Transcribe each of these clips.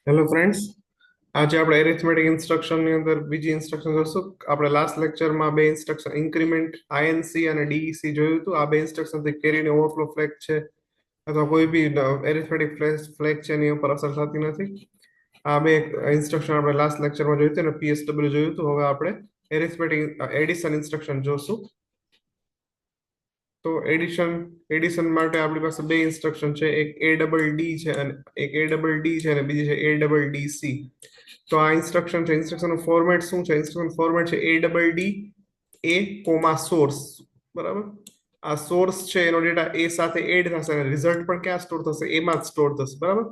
Hello friends, આજે આપણે arithmetic ઇન્સ્ટ્રક્શનની અંદર બીજી ઇન્સ્ટ્રક્શન જોશું. આપણે લાસ્ટ લેક્ચરમાં બે ઇન્સ્ટ્રક્શન ઇન્ક્રીમેન્ટ આઈએનસી અને ડીઈસી જોયું હતું. આ બે ઇન્સ્ટ્રક્શનથી કેરીને ઓવરફ્લો ફ્લેગ છે અથવા કોઈ બી એરિથમેટિક ફ્લેગ છે એની ઉપર અસર થતી નથી. આ બે ઇન્સ્ટ્રક્શન આપણે લાસ્ટ લેક્ચરમાં જોયું હતું અને પીએસડબલ્યુ જોયું હતું. હવે આપણે એરિથમેટિક એડિશન ઇન્સ્ટ્રક્શન જોશું. તો એડિશન માટે આપણી પાસે બે ઇન્સ્ટ્રક્શન છે, એક એ ડબલ ડી છે અને એક એ ડબલ ડી છે અને બીજી છે એ ડબલ ડી સી. તો આ ઇન્સ્ટ્રક્શન છે. ઇન્સ્ટ્રક્શનનું ફોર્મેટ શું છે? ઇન્સ્ટ્રક્શન ફોર્મેટ છે એ ડબલ ડી એ કોમા સોર્સ. બરાબર. આ સોર્સ છે એનો ડેટા એ સાથે એડ થશે અને રિઝલ્ટ પણ ક્યાં સ્ટોર થશે? એમાં જ સ્ટોર થશે. બરાબર.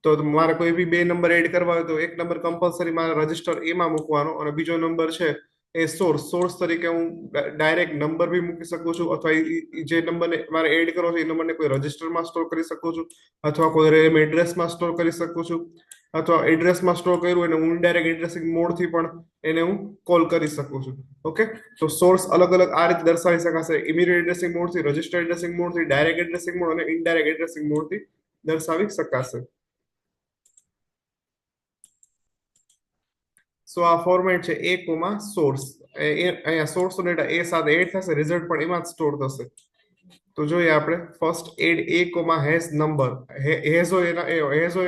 તો મારે કોઈ બી બે નંબર એડ કરવા હોય તો એક નંબર કમ્પલસરી મારે રજીસ્ટર એમાં મૂકવાનો અને બીજો નંબર છે એ સોર્સ તરીકે હું ડાયરેક્ટ નંબર બી મૂકી શકું છું અથવા જે નંબરને મારે એડ કરવો છે એ નંબરને કોઈ રજીસ્ટરમાં સ્ટોર કરી શકું છું અથવા કોઈ રેમ એડ્રેસમાં સ્ટોર કરી શકું છું અથવા એડ્રેસમાં સ્ટોર કર્યું અને હું ઇનડાયરેક્ટ એડ્રેસિંગ મોડથી પણ એને હું કોલ કરી શકું છું. ઓકે, તો સોર્સ અલગ અલગ આ રીતે દર્શાવી શકાશે: ઇમિડિયેટ એડ્રેસિંગ મોડથી, રજીસ્ટર એડ્રેસિંગ મોડથી, ડાયરેક્ટ એડ્રેસિંગ મોડ અને ઇનડાયરેક્ટ એડ્રેસિંગ મોડથી દર્શાવી શકાશે. સો આ ફોર્મેટ છે એ કોમા સોર્સ. અહીંયા સોર્સ નો ડેટા એ સાથે એડ થશે, રિઝલ્ટ પણ એમાં જ સ્ટોર થશે. તો જોઈએ આપણે first add a comma has number. Has હોય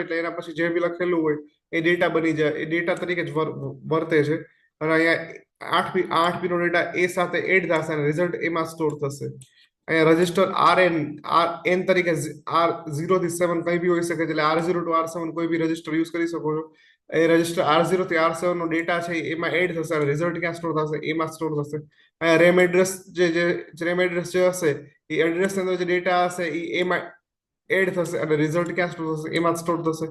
એટલે એના પછી જે બી લખેલું હોય એ ડેટા બની જાય, એ ડેટા તરીકે જ વર્તે છે. અને અહીંયા 8 નો ડેટા એ સાથે એડ થશે અને રિઝલ્ટ એમાં સ્ટોર થશે. અહીંયા રજીસ્ટર એન તરીકે R0 થી 7 કઈ બી હોઈ શકે, એટલે R0 to R7 કોઈ બી રજીસ્ટર યુઝ કરી શકો છો. એ રજીસ્ટર R0 થી R7 નો ડેટા છે એમાં એડ થશે અને રિઝલ્ટ ક્યાં સ્ટોર થશે? એમાં સ્ટોર થશે. અહીંયા રેમ એડ્રેસ જે હશે એ એડ્રેસ અંદર જે ડેટા હશે એ એમાં એડ થશે અને રિઝલ્ટ ક્યાં સ્ટોર થશે? એમાં સ્ટોર થશે.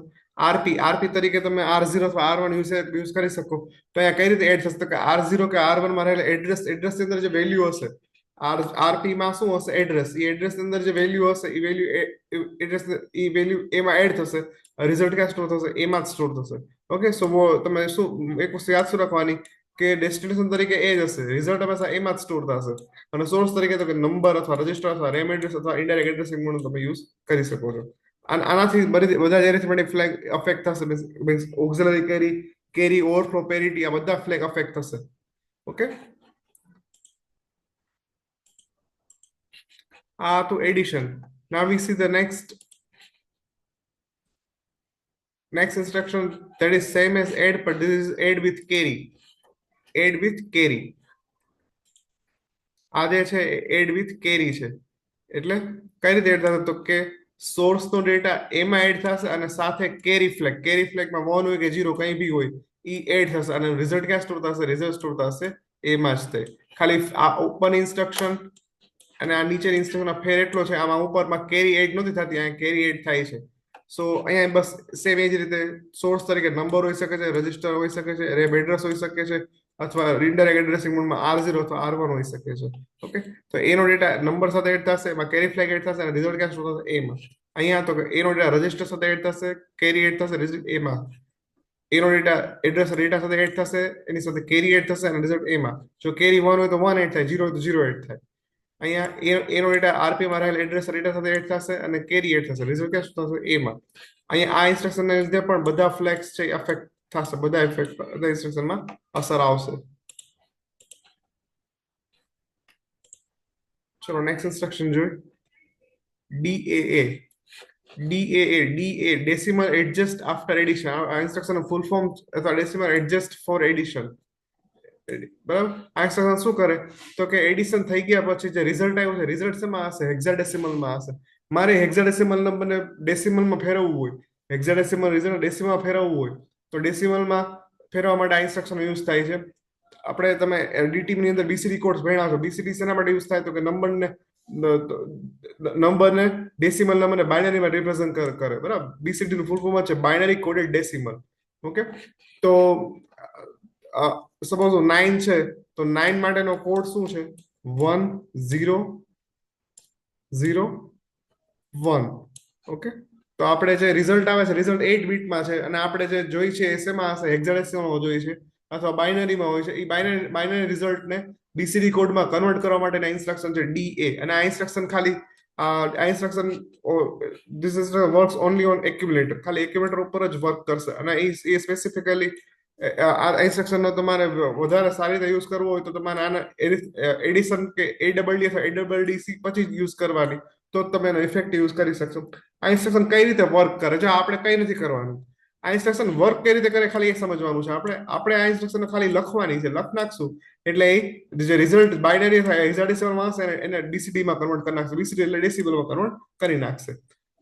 આરપી તરીકે તમે R0 અથવા R1 યુઝ કરી શકો. તો અહીંયા કઈ રીતે એડ થશે? તો કે R0 કે R1 માં રહેલા એડ્રેસ ની અંદર જે વેલ્યુ હશે, આરપી માં શું હશે? એડ્રેસ. એ એડ્રેસ ની અંદર જે વેલ્યુ હશે એ વેલ્યુ એમાં એડ થશે. રિઝલ્ટ ક્યાં સ્ટોર થશે? એમાં જ સ્ટોર થશે. ઓકે, સો તમે શું એક વસ્તુ યાદ શું રાખવાની કે ડેસ્ટિનેશન તરીકે એ જ હશે, રિઝલ્ટ હંમેશા એમાં જ સ્ટોર થશે. અને સોર્સ તરીકે તો કે નંબર અથવા રજીસ્ટર અથવા રેમ એડ્રેસ અથવા ઇનડાયરેક્ટ એડ્રેસિંગ મોડ તમે યુઝ કરી શકો છો. આનાથી બધા એરિથમેટિક ફ્લેગ અફેક્ટ થશે. Means auxiliary carry overflow parity આ બધા ફ્લેગ અફેક્ટ થશે. Okay, to addition. Now we see the next instruction that is same as add, but this is add with carry. Add with carry. આ જે છે add with કેરી છે. એટલે કઈ રીતે એડ થશે? તો કે સોર્સ નો ડેટા એમાં એડ થશે અને સાથે કેરી ફ્લેગમાં 1 હોય કે 0 કઈ બી હોય ઈ એડ થશે અને રિઝલ્ટ ક્યાં સ્ટોર થશે? રિઝલ્ટ સ્ટોર થશે એમાં જ. તે ખાલી આ ઓપન ઇન્સ્ટ્રક્શન અને આ નીચેની ઇન્સ્ટ્રક્શનનો ફેર એટલો છે, આમાં ઉપરમાં કેરી એડ નથી થતી, અહીંયા કેરી એડ થાય છે. સો અહીંયા બસ સેમ એ જ રીતે સોર્સ તરીકે નંબર હોઈ શકે છે, રજીસ્ટર હોઈ શકે છે, રેમ એડ્રેસ હોઈ શકે છે અથવા ઇનડાયરેક્ટ એડ્રેસિંગ મોડમાં R0 અથવા R1 હોઈ શકે છે. ઓકે, તો એનો ડેટા નંબર સાથે એડ થશે, એમાં કેરી ફ્લેગ એડ થશે અને રિઝલ્ટ ક્યાં સ્ટોર થશે? એમાં. અહીંયા તો એનો ડેટા રજીસ્ટર સાથે એડ થશે, કેરી એડ થશે, એમાં. એનો ડેટા સાથે એડ થશે, એની સાથે કેરી એડ થશે અને રિઝલ્ટ એમાં. જો કેરી 1 હોય તો 1 એડ થાય, 0 હોય તો 0 એડ થાય. અહીંયા એનો ડેટા આરપી માં રહેલ એડ્રેસ ડેટા સાથે એડ થશે અને કેરી એડ થશે, રિઝલ્ટ ક્યાં થશે? એમાં. અહીંયા આ ઇન્સ્ટ્રક્શનને લીધે પણ બધા ફ્લેગ્સ છે અફેક્ટ થશે, બધા ઇન્સ્ટ્રક્શનમાં અસર આવશે. ચલો નેક્સ્ટ ઇન્સ્ટ્રક્શન જોઈએ. DA decimal adjust after addition. આ ઇન્સ્ટ્રક્શનનું ફૂલ ફોર્મ અથવા ડેસિમલ એડજસ્ટ ફોર એડિશન. બરાબર. આ ઇન્સ્ટ્રક્શન શું કરે? તો કે એડિશન થઈ ગયા પછી જે રિઝલ્ટ આવ્યું છે, રિઝલ્ટ શેમાં હશે? હેક્સાડેસિમલમાં હશે. મારે હેક્સાડેસિમલ નંબરને ડેસિમલમાં ફેરવવું હોય, હેક્સાડેસિમલ રિઝલ્ટ ડેસિમલમાં ફેરવવું હોય તો ડેસિમલમાં ફેરવવા માટે આ ઇન્સ્ટ્રક્શન યુઝ થાય છે. આપણે તમે ડીટી ની અંદર બીસીડી કોડ્સ ભણ્યા છો. બીસીડી શેના માટે યુઝ થાય? તો કે નંબરને ડેસિમલ નંબરને બાઇનરીમાં રિપ્રેઝન્ટ કરે. બરાબર. બીસીડી નું ફૂલ ફોર્મ છે બાઇનરી કોડેડ ડેસિમલ. ઓકે, તો સપોઝ 9 છે તો 9 માટેનો કોડ શું છે? 1 0 0 1. ઓકે, તો આપણે જે રિઝલ્ટ આવે છે, રિઝલ્ટ 8 બીટમાં છે અને આપણે જે જોઈ છે એ શેમાં હશે? હેક્સાડેસિમલમાં જોઈ છે અથવા બાઇનરીમાં હોય છે. એ બાઇનરી રિઝલ્ટને બીસીડી કોડમાં કન્વર્ટ કરવા માટેના ઇન્સ્ટ્રક્શન છે ડીએ. અને આ ઇન્સ્ટ્રક્શન ખાલી આ instruction this is works only on accumulator, ખાલી એક્યુમ્યુલેટર ઉપર જ વર્ક કરશે. અને એ સ્પેસિફિકલી આ ઇન્સ્ટ્રક્શન નો તમારે વધારે સારી રીતે યુઝ કરવો હોય તો તમારે આના એડિશન કે એડબલડી અથવા એડબલડીસી પછી જ યુઝ કરવાની, તો જ તમે એનો ઇફેક્ટિવ યુઝ કરી શકશો. આ ઇન્સ્ટ્રક્શન કઈ રીતે વર્ક કરે, જો આપણે કઈ નથી કરવાનું, આ ઇન્સ્ટ્રક્શન વર્ક કઈ રીતે કરે ખાલી એ સમજવાનું છે. આપણે આ ઇન્સ્ટ્રક્શન ખાલી લખવાની છે, લખ નાખશું એટલે એ જે રિઝલ્ટ બાઇનરી થાય હેક્સાડેસિમલમાં હશે એને ડીસીડી માં કન્વર્ટ કરી નાખશે, ડીસીડી એટલે ડેસિબલમાં કન્વર્ટ કરી નાખશે.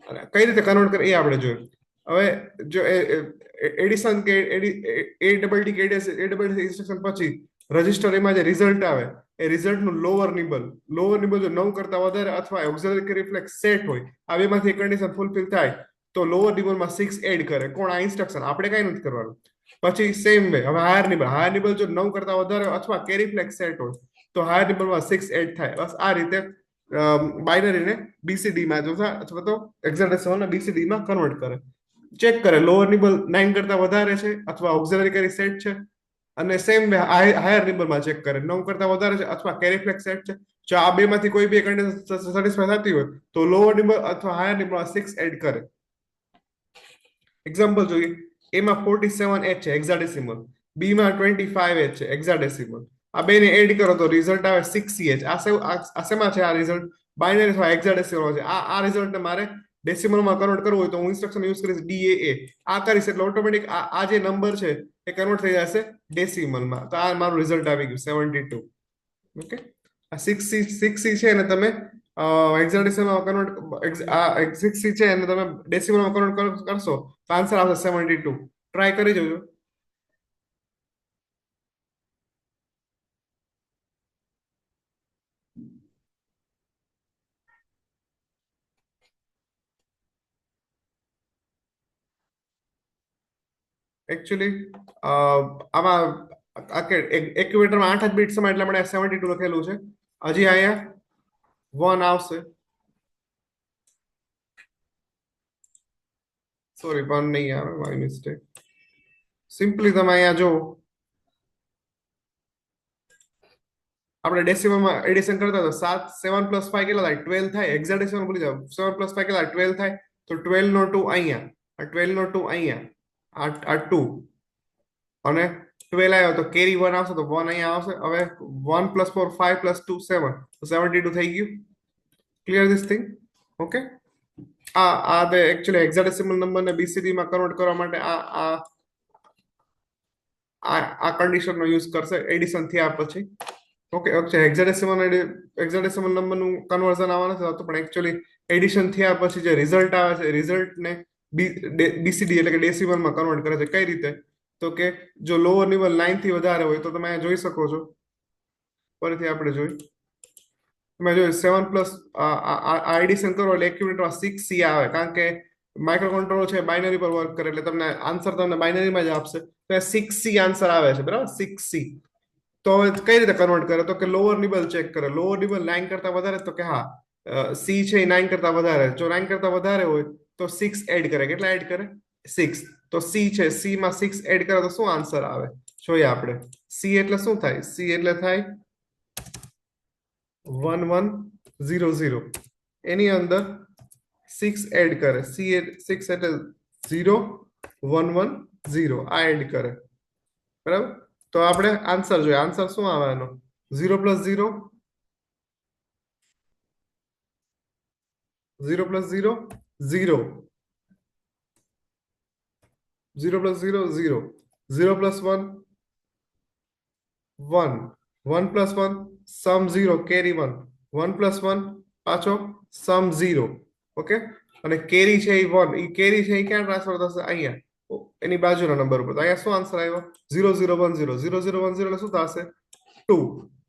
અને કઈ રીતે કન્વર્ટ કરે એ આપણે જોયું. હવે જો એડિશન કે એ ડબલ ડી કે એડબલ ઇન્સ્ટ્રક્શન પછી રજિસ્ટર એમાં જે રિઝલ્ટ આવે એ રિઝલ્ટ નું લોઅર નિબલ જો 9 કરતા વધારે અથવા ઓક્ઝિલરી રિફ્લેક્સ સેટ હોય, આ બેમાંથી કન્ડિશન ફૂલફિલ થાય તો લોઅર નિબલમાં 6 એડ કરે. કોણ? આ ઇન્સ્ટ્રક્શન. આપણે કઈ નથી કરવાનું. પછી સેમ વે હવે હાયર નિબલ જો 9 કરતા વધારે અથવા કેરી ફ્લેગ સેટ હોય તો હાયર નિબલમાં 6 એડ થાય. બસ આ રીતે બાઇનરીને બીસીડી માં અથવા તો હેક્સાડેસિમલ બીસીડી માં કન્વર્ટ કરે. ચેક કરે લોઅર નિબલ 9 કરતા વધારે છે અથવા ઓક્ઝિલરી કેરી સેટ છે, અને સેમ વે હાયર નિબલમાં ચેક કરે 9 કરતા વધારે છે અથવા કેરી ફ્લેગ સેટ છે. જો આ બેમાંથી કોઈ બી કન્ડિશન સેટિસ્ફાય થતી હોય તો લોઅર નિબલ અથવા હાયર નિબલમાં 6 એડ કરે. એક્ઝામ્પલ જોઈએ. એમાં 47H છે હેક્સાડેસિમલ, બી માં 25H છે હેક્સાડેસિમલ. આ બેને એડ કરો તો રિઝલ્ટ આવે 6CH. આ શેમાં છે? આ રિઝલ્ટ બાઇનરી અથવા હેક્સાડેસિમલ છે. આ રિઝલ્ટને મારે ડેસિમલમાં કન્વર્ટ કરવું હોય તો હું ઇન્સ્ટ્રક્શન યુઝ કરીશ DAA. આ કરીશ એટલે ઓટોમેટિક આ જે નંબર છે એ કન્વર્ટ થઈ જશે ડેસિમલમાં. તો આ મારું રિઝલ્ટ આવી ગયું 72. ઓકે, આ 6C છે અને તમે હેક્સાડેસિમલમાં કન્વર્ટ આ 6C છે અને તમે ડેસિમલમાં કન્વર્ટ કરશો તો આન્સર આવશે 72. ટ્રાય કરી જોજો. એકચ્યુઅલી આમાં એક્યુએટરમાં 8 જ બીટ સમય એટલે મને 72 લખેલું છે. હજી અહીંયા 1 આવશે. સોરી 1 નહીં આવે, માય મિસ્ટેક. સિમ્પલી તમે અહીંયા જો આપણે ડેસિમલમાં એડિશન કરતા તો 7 + 5 કેટલા થાય? 12 થાય. હેક્સાડેસિમલ ભૂલી જાવ. 7 + 5 કેટલા? 12 થાય. તો 12 નો 2 અહીંયા, આ 12 નો 2 અહીંયા, આ 2 અને 12 આવ્યો તો કેરી 1 આવશે તો 1 અહીંયા આવશે. હવે 1 + 4 5 + 2 7, તો 72 થઈ ગયું. Clear this thing? ઓકે. આ તે એકચ્યુઅલી હેક્સાડેસિમલ નંબરને બીસીડી માં કન્વર્ટ કરવા માટે આ કન્ડિશનનો યુઝ કરશે એડિશન થયા પછી. ઓકે, હેક્સાડેસિમલ નંબરનું કન્વર્ઝન આવવાનું છે તો પણ એકચ્યુઅલી એડિશન થયા પછી જે રિઝલ્ટ આવે છે રિઝલ્ટને બીસીડી એટલે કે ડેસિમલમાં કન્વર્ટ કરે છે. કઈ રીતે? તો કે જો લોઅર નિબલ 9 થી વધારે હોય તો તમે અહીંયા જોઈ શકો છો. ફરીથી આપણે જોઈ તમે જોયું 7 + એડિશન કરો એટલે એક્યુમ્યુલેટરમાં 6C આવે, કારણ કે માઇક્રો કંટ્રોલર છે બાઇનરી પર વર્ક કરે એટલે તમને આન્સર તમને બાઇનરીમાં જ આપશે. તો 6C આન્સર આવે છે, બરાબર? 6C. તો હવે કઈ રીતે કન્વર્ટ કરે? તો કે લોઅર નિબલ ચેક કરે. લોઅર નિબલ 9 કરતા વધારે તો કે હા સી છે 9 કરતા વધારે. જો 9 કરતા વધારે હોય તો 6 એડ કરે. કેટલા એડ કરે? 6. તો સી છે, સી માં 6 એડ કરે તો શું આન્સર આવે જોઈએ આપણે. સી એટલે શું થાય? સી એટલે થાય 1100. એની અંદર 6 એડ કરે. સી 6 એટલે 0 110 આ એડ કરે, બરાબર? તો આપણે આન્સર જોઈએ. આન્સર શું આવે એનો? 0 + 0 0 + 0 0 0 + 0 0 0 + 1 1 1 + 1 સમ 0 કેરી 1 1 + 1 પાછો સમ 0. ઓકે, અને કેરી છે એ 1, એ કેરી છે એ ક્યાં ટ્રાન્સફર થશે? અહીંયા એની બાજુના નંબર ઉપર. તો અહીંયા શું આન્સર આવ્યો? 0 0 1 0 0 0 1 0 એટલે શું થશે? 2.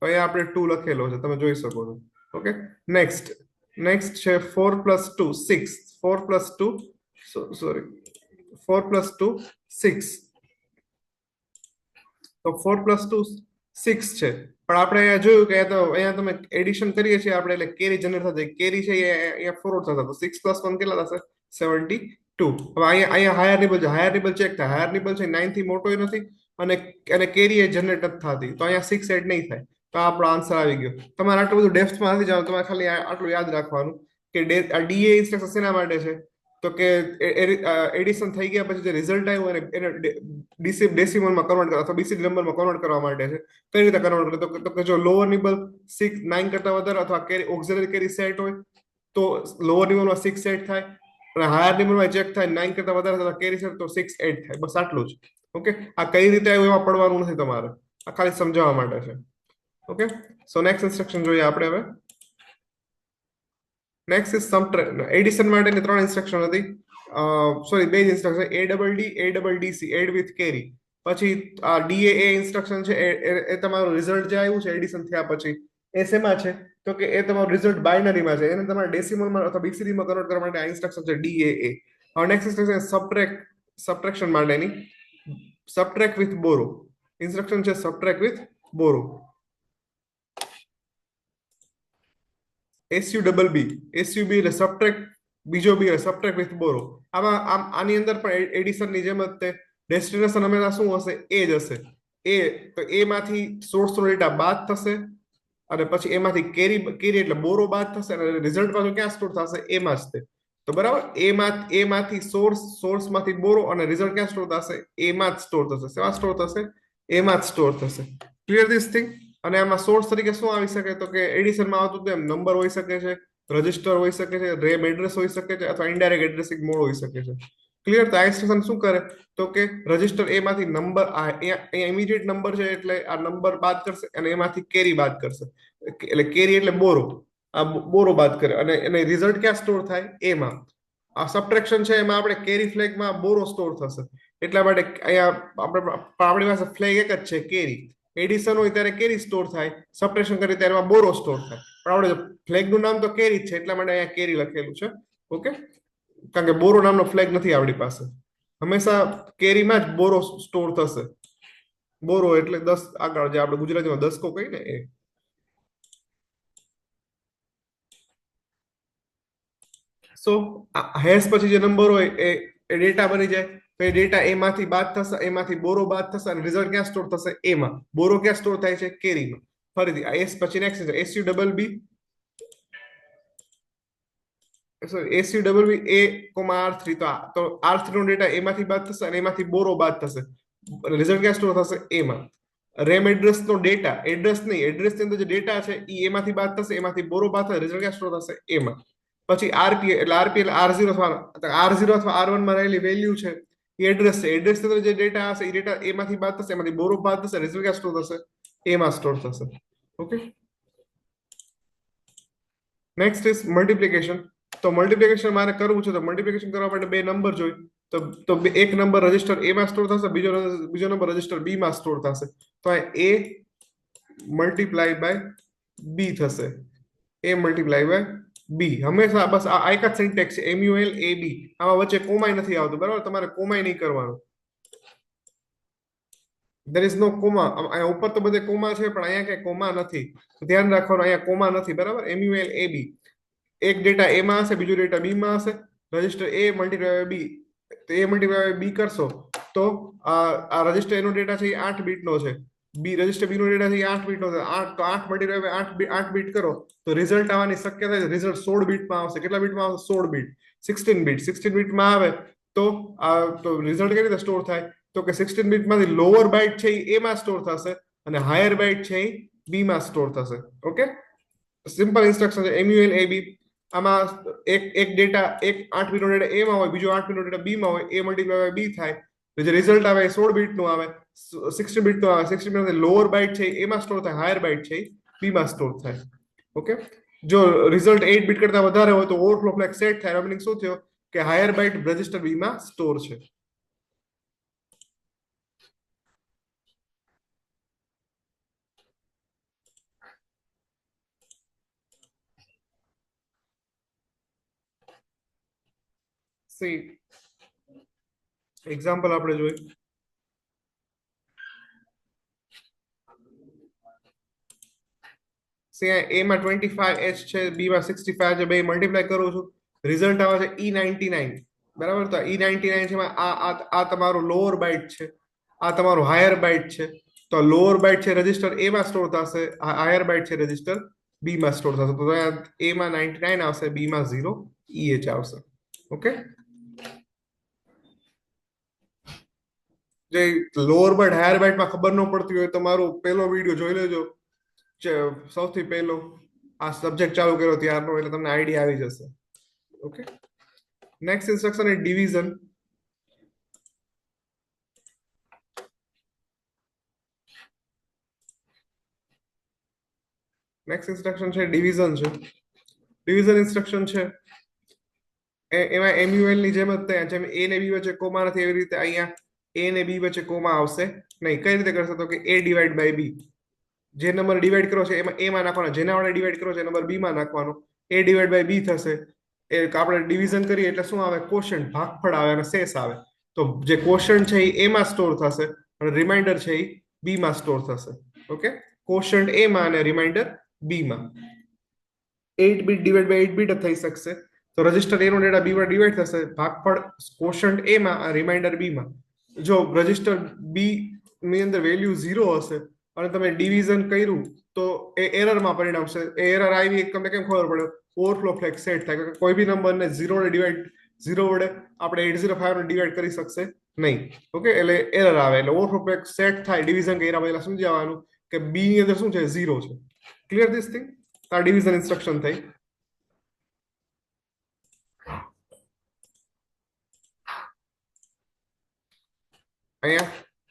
અહીંયા આપણે 2 લખેલો છે, તમે જોઈ શકો છો. ઓકે, નેક્સ્ટ છે 4 + 2 6. 4 + 2 સોરી 4 + 2 6. તો 4 + 2 6 છે. પણ આપણે અહીંયા જોયું કે અહીંયા તમે એડિશન કરીએ છીએ આપણે એટલે કેરી જનરેટ થશે. કેરી છે અહીંયા ફોરવર્ડ થશે તો 6 + 1 કેટલા થશે? 72. હવે અહીંયા હાયર નિબલ છે. હાયર નિબલ ચેક થાય. હાયર નિબલ છે 9 થી મોટો નથી અને કેરી એ જનરેટ નથી થતી તો અહીંયા 6 એડ નહીં થાય. તો આપણો આન્સર આવી ગયો. તમારે આટલું બધું ડેપ્થમાં નથી જવાનું, તમારે ખાલી આટલું યાદ રાખવાનું કે આ ડીએ ઇન્સ્ટ્રક્શન શેના માટે છે તો કે એડિશન થઈ ગયા પછી જે રિઝલ્ટ આવ્યું એને ડેસિમલમાં કન્વર્ટ કરવા અથવા બીસીડી નંબરમાં કન્વર્ટ કરવા માટે છે. કઈ રીતે કન્વર્ટ કરે તો કે જો લોઅર નિબલ 6 9 કરતા વધારે અથવા કેરી ઓક્સિલરી કેરી સેટ હોય તો લોઅર નિબલમાં 6 સેટ થાય અને હાયર નિબલમાં ચેક થાય 9 કરતા વધારે અથવા કેરી સેટ તો 6 8 થાય. બસ આટલું જ. ઓકે, આ કઈ રીતે આવ્યું એમાં પડવાનું નથી તમારે, આ ખાલી સમજાવવા માટે છે. ઓકે, સો નેક્સ્ટ ઇન્સ્ટ્રક્શન જોઈએ આપણે હવે. Next is subtract. એડિશન માટેની 3 ઇન્સ્ટ્રક્શન હતી, સોરી 2 જ instruction, A double D A double DC, add with carry. પછી આ ડીએ ઇન્સ્ટ્રક્શન છે એ તમારું રિઝલ્ટ જે આવ્યું છે એડિશન થયા પછી એ શેમાં છે તો કે એ તમારું રિઝલ્ટ બાઇનરીમાં છે, એને તમારે ડેસિમલમાં અથવા બીસીડીમાં કન્વર્ટ કરવા માટે આ ઇન્સ્ટ્રક્શન છે ડીએ. હવે નેક્સ્ટ ઇન્સ્ટ્રક્શન સબટ્રેક્શન માટેની, સબટ્રેક્ટ વિથ બોરો ઇન્સ્ટ્રક્શન છે, સબટ્રેક્ટ વિથ બોરો. SUBB એટલે સબટ્રેક્ટ, બીજો બી એટલે સબટ્રેક્ટ વિથ બોરો. આની અંદર પણ એડિશનની જેમ જ તે ડેસ્ટિનેશન હંમેશા શું હશે, એ જ હશે. તો એ માંથી સોર્સ નો ડેટા બાદ થશે અને પછી એમાંથી કેરી એટલે બોરો બાદ થશે અને રિઝલ્ટ પાછું ક્યાં સ્ટોર થશે, એમાં જ તે. તો બરાબર, એમાંથી સોર્સમાંથી બોરો અને રિઝલ્ટ ક્યાં સ્ટોર થશે, એમાં જ સ્ટોર થશે. શેમાં સ્ટોર થશે, એમાં જ સ્ટોર થશે. Clear this thing. અને આમાં સોર્સ તરીકે શું આવી શકે તો કે એડિશનમાં આવતું તેમ નંબર હોઈ શકે છે, રજિસ્ટર હોઈ શકે છે, રેમ એડ્રેસ હોઈ શકે છે અથવા ઇનડાયરેક્ટ એડ્રેસિંગ મોડ હોઈ શકે છે. ક્લિયર. તો આ ઇન્સ્ટ્રક્શન શું કરે તો કે રજિસ્ટર એ માંથી નંબર અહીંયા ઇમિડિયેટ નંબર છે એટલે આ નંબર બાદ કરશે અને એમાંથી કેરી બાદ કરશે. એટલે કેરી એટલે બોરો, આ બોરો બાદ કરે અને એને રિઝલ્ટ ક્યાં સ્ટોર થાય, એમાં. આ સબટ્રેક્શન છે એમાં આપણે કેરી ફ્લેગમાં બોરો સ્ટોર થશે. એટલા માટે અહીંયા આપણી પાસે ફ્લેગ એક જ છે, કેરી. એડિશન હોય ત્યારે કેરી સ્ટોર થાય, સબટ્રેક્શન કરીએ ત્યારે એમાં બોરો સ્ટોર થાય. પણ આપણે ફ્લેગનું નામ તો કેરી છે એટલા માટે અહીંયા કેરી લખેલું છે. ઓકે, કારણ કે બોરો નામનો ફ્લેગ નથી આપણી પાસે. હંમેશા કેરીમાં જ બોરો સ્ટોર થશે. બોરો એટલે 10 આગળ, જે આપણે ગુજરાતીમાં દસકો કહીએ ને એ. સો હેશ પછી જે નંબર હોય એ ડેટા બની જાય. તો એ ડેટા એમાંથી બાદ થશે, એમાંથી બોરો બાદ થશે અને રિઝલ્ટ ક્યાં સ્ટોર થશે, એમાં. બોરો ક્યાં સ્ટોર થાય છે, કેરીમાં. ફરીથી આ એસ પછી નેક્સ્ટ છે SUBB, SUBB A,R3. તો R3 નો ડેટા એમાંથી બાદ થશે અને એમાંથી બોરો બાદ થશે. રિઝલ્ટ ક્યાં સ્ટોર થશે, એમાં. રેમ એડ્રેસ નો ડેટા, એડ્રેસ નહીં, એડ્રેસ ની અંદર જે ડેટા છે એ એમાંથી બાદ થશે, એમાંથી બોરો બાદ થશે, રિઝલ્ટ ક્યાં સ્ટોર થશે, એમાં. પછી આરપી એટલે R0 અથવા R1 માં રહેલી વેલ્યુ છે એ એડ્રેસ છે. એડ્રેસ ની અંદર જે ડેટા હશે એ ડેટા એમાંથી બાદ થશે, એમાંથી બોરો બાદ થશે, રિઝલ્ટ ક્યાં સ્ટોર થશે, એમાં સ્ટોર થશે. Okay, next is multiplication. તો મલ્ટિપ્લિકેશન મારે કરવું છે તો મલ્ટિપ્લિકેશન કરવા માટે બે નંબર જોઈએ. તો એક નંબર રજિસ્ટર એ માં સ્ટોર થશે, બીજો નંબર રજિસ્ટર બી માં સ્ટોર થશે. તો આ એ મલ્ટીપ્લાય બાય બી થશે, એ મલ્ટીપ્લાય બાય બી. હંમેશા બસ આ એક જ સિન્ટેક્સ છે, MUL AB. આમાં વચ્ચે કોમાય નથી આવતું, બરાબર. તમારે કોમાય નહીં કરવાનું. there is no comma. અહીંયા ઉપર તો બધે કોમા છે પણ અહીંયા કઈ કોમા નથી, ધ્યાન રાખવાનું. અહીંયા કોમા નથી, બરાબર. MUL AB. એક ડેટા એ માં હશે, બીજો ડેટા બી માં હશે. રજિસ્ટર એ મલ્ટીપ્લાય બી, તો એ મલ્ટીપ્લાય બી કરશો તો આ રજિસ્ટર એનો ડેટા છે એ 8 બીટ નો છે, બી રજિસ્ટર બી નો ડેટા છે એ 8 બીટ નો છે. 8 તો 8 મલ્ટીપ્લાય 8 બીટ કરો તો રિઝલ્ટ આવવાની શક્યતા છે, રિઝલ્ટ 16 બીટમાં આવશે. કેટલા બીટમાં આવશે, 16 બીટ. 16 બીટ, 16 બીટમાં આવે તો તો રિઝલ્ટ કેવી રીતે સ્ટોર થાય તો કે 16 બીટમાંથી લોઅર બાઇટ છે એ માં સ્ટોર થશે અને હાયર બાઇટ છે એ બી માં સ્ટોર થશે. ઓકે, સિમ્પલ ઇન્સ્ટ્રક્શન છે MUL AB. આમાં એક ડેટા, એક 8 બીટ નો ડેટા એ માં હોય, બીજો 8 બીટ નો ડેટા બી માં હોય, એ મલ્ટીપ્લાય બી થાય. જે રિઝલ્ટ આવે એ 16 બીટ નું આવે, 16 બીટ નું આવે. 16 બીટ લોઅર બાઇટ છે એમાં સ્ટોર થાય, હાયર બાઇટ છે બી માં સ્ટોર થાય. ઓકે, જો રિઝલ્ટ 8 બીટ કરતા વધારે હોય તો ઓવરફ્લો ફ્લેગ સેટ થાય. મીનિંગ શું થયો કે હાયર બાઇટ રજિસ્ટર બી માં સ્ટોર છે. સી એક્ઝામ્પલ આપણે જોઈએ. એ માં 25H છે, બી માં 65 છે, બે મલ્ટીપ્લાય કરું છું, રિઝલ્ટ આવે છે E99, બરાબર. તો E99 છે, આ તમારું લોઅર બાઇટ છે, આ તમારું હાયર બાઇટ છે. તો લોઅર બાઇટ છે રજિસ્ટર એ માં સ્ટોર થશે, હાયર બાઇટ છે રજિસ્ટર બી માં સ્ટોર થશે. તો એ માં 99 આવશે, બી માં 0 EH આવશે. ઓકે, જે લોઅર બાઇટ હાયર બાઇટમાં ખબર ન પડતી હોય તો મારો પહેલો વિડીયો જોઈ લેજો, સૌથી પહેલો આ સબ્જેક્ટ ચાલુ કર્યો ત્યારનો, એટલે તમને આઈડિયા આવી જશે. ઓકે, નેક્સ્ટ ઇન્સ્ટ્રક્શન એ ડિવિઝન. નેક્સ્ટ ઇન્સ્ટ્રક્શન છે ડિવિઝન છે. ડિવિઝન ઇન્સ્ટ્રક્શન છે એમાં એમયુએલ ની જેમ જ જેમ એ ને બી વચ્ચે કોમા નથી એવી રીતે અહીંયા એ ને બી વચ્ચે કોમા આવશે નહીં. કઈ રીતે કરશે? તો કે a ડિવાઈડ બાય બી, જે નંબર ડિવાઈડ કર્યો છે એમાં એ માં નાખવાનો, જેના વડે ડિવાઈડ કર્યો છે નંબર બી માં નાખવાનો. a ડિવાઈડ બાય બી થશે. એ આપણે ડિવિઝન કરીએ એટલે શું આવે? કોશન્ટ, ભાગફળ આવે અને શેષ આવે. તો જે કોશન્ટ છે એ a માં સ્ટોર થશે અને રિમાઇન્ડર છે એ બી માં સ્ટોર થશે. ઓકે, કોશન્ટ a માં અને રિમાઇન્ડર બી માં. 8 બીટ ડિવાઈડ બાય 8 બીટ થઈ શકશે. તો રજિસ્ટર એ નો ડેટા બી માં ડિવાઈડ થશે, ભાગફળ કોશન્ટ એ માં, રિમાઇન્ડર બી માં. જો રજિસ્ટર બી ની અંદર વેલ્યુ 0 હશે અને તમે ડિવિઝન કર્યું તો એ એરરમાં પરિણમશે. એ એરર આવી તમને કેમ ખબર પડે? ઓવરફ્લો ફ્લેગ સેટ થાય. કોઈ બી નંબરને 0 વડે ડિવાઈડ 0 વડે આપણે 805 ને ડિવાઈડ કરી શકશે નહીં. ઓકે, એટલે એરર આવે. એટલે ઓવરફ્લો ફ્લેગ સેટ થાય ડિવિઝન કર્યા પહેલા સમજાવવાનું કે બી ની અંદર શું છે? 0 છે. Clear this thing? આ ડિવિઝન ઇન્સ્ટ્રક્શન થઈ. અહીંયા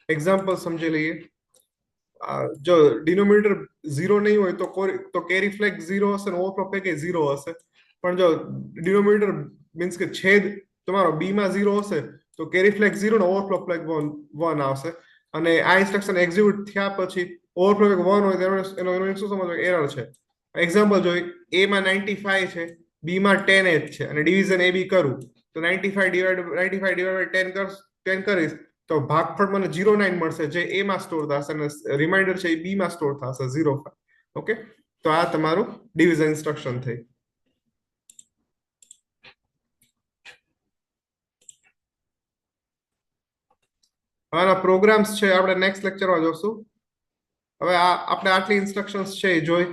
એક્ઝામ્પલ સમજી લઈએ. જો ડિનોમિનેટર 0 નહીં હોય તો કેરી ફ્લેગ 0 હશે અને ઓવરફ્લો ફ્લેગ એ 0 હશે. પણ જો ડિનોમિનેટર મીન્સ કે છેદ તમારો બી માં 0 હશે તો કેરી ફ્લેગ 0 ને ઓવરફ્લો ફ્લેગ 1 આવશે. અને આ ઇન્સ્ટ્રક્શન એક્ઝિક્યુટ થયા પછી ઓવરફ્લો ફ્લેગ 1 હોય તો એનો શું સમજવું? એરર છે. એક્ઝામ્પલ જોઈ, a માં 95 છે, b માં 10 છે અને ડિવિઝન a b કરું તો 95 ડિવાઇડ 10 કરીશ તો ભાગફળ મને 09 મળશે, જે a માં સ્ટોર થશે અને રિમાઇન્ડર છે એ b માં સ્ટોર થશે 05. ઓકે, તો આ તમારું ડિવિઝન ઇન્સ્ટ્રક્શન થઈ. આના પ્રોગ્રામ્સ છે આપણે નેક્સ્ટ લેક્ચરમાં જોશું. હવે આપણે આટલી ઇન્સ્ટ્રક્શન્સ છે જોઈ.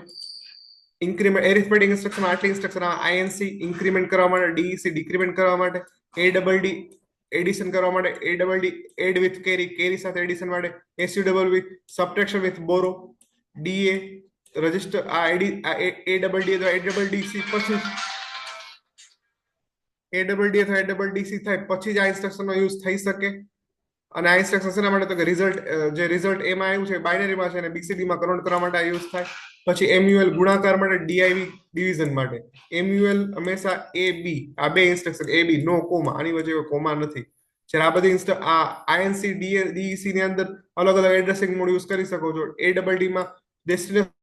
ઇન્ક્રીમેન્ટ એરિથમેટિક ઇન્સ્ટ્રક્શન આટલી ઇન્સ્ટ્રક્શન, આઈએનસી ઇન્ક્રીમેન્ટ કરવા માટે, ડીઈસી ડિક્રીમેન્ટ કરવા માટે, એડબલડી એડિશન કરવા માટે, એડબલડી એડ વિથ કેરી, કેરી સાથે એડિશન માટે, S U double with subtraction with borrow, DA register આ એડબલડી અથવા એડબલડીસી પછી એડબલડી અથવા એડબલડીસી થાય પછી જ આ ઇન્સ્ટ્રક્શનનો યુઝ થઈ શકે. અને આ ઇન્સ્ટ્રક્શન શેના માટે? તો કે રિઝલ્ટ એમાં આવ્યું છે બાઇનરીમાં છે અને બીસીડી માં કન્વર્ટ કરવા માટે આ યુઝ થાય. પછી એમયુએલ ગુણાકાર માટે, ડીઆઈવી ડિવિઝન માટે. એમયુએલ હંમેશા એ બી, આ બે ઇન્સ્ટ્રક્શન એ બી, નો કોમા, આની વચ્ચે કોમા નથી. જ્યારે આ બધી આઈએનસી ડીઈસી ની અંદર અલગ અલગ એડ્રેસિંગ મોડ યુઝ કરી શકો છો. એડબલડી માં ડેસ્ટિનેશન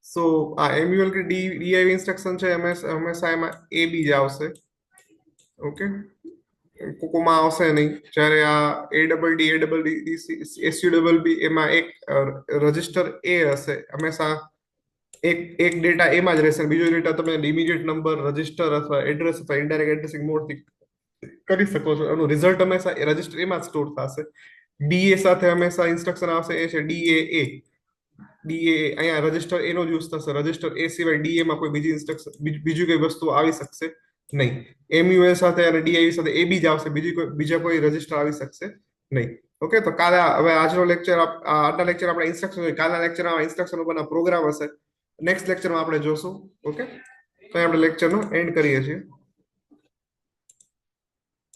સો આ એમ્યુએલ કે ડીઆઈવી ઇન્સ્ટ્રક્શન છે હંમેશા એમાં એ બી જ આવશે. ઓકે, કોમા આવશે નહીં. જ્યારે આ એડબલડી એસયુડબલ એમાં એક રજિસ્ટર એ હશે, હંમેશા એક ડેટા એમાં જ રહેશે, બીજો ડેટા તમે ઇમિડિયેટ નંબર, રજિસ્ટર અથવા એડ્રેસ અથવા ઇનડાયરેક્ટ એડ્રેસિંગ મોડથી કરી શકો છો. એનું રિઝલ્ટ હંમેશા રજિસ્ટર એમાં જ સ્ટોર થશે. ડીએ સાથે હંમેશા ઇન્સ્ટ્રક્શન આવશે એ છે ડીએ. અહીંયા રજિસ્ટર એનો જ યુઝ થશે. રજિસ્ટર એ સિવાય ડીએ માં કોઈ બીજી ઇન્સ્ટ્રક્શન બીજું કઈ વસ્તુ આવી શકશે નહીં. એમયુએલ સાથે અને ડીઆઈવી સાથે એ બી જ આવશે, બીજા કોઈ રજિસ્ટર આવી શકશે નહીં. ઓકે, તો કાલે હવે આજનો લેક્ચર આજના લેક્ચર આપણે ઇન્સ્ટ્રક્શન, કાલના લેક્ચરમાં ઇન્સ્ટ્રક્શન ઉપરના પ્રોગ્રામ હશે. નેક્સ્ટ લેક્ચરમાં આપણે જોશું. ઓકે, તો આપણે લેક્ચરનો એન્ડ કરીએ છીએ.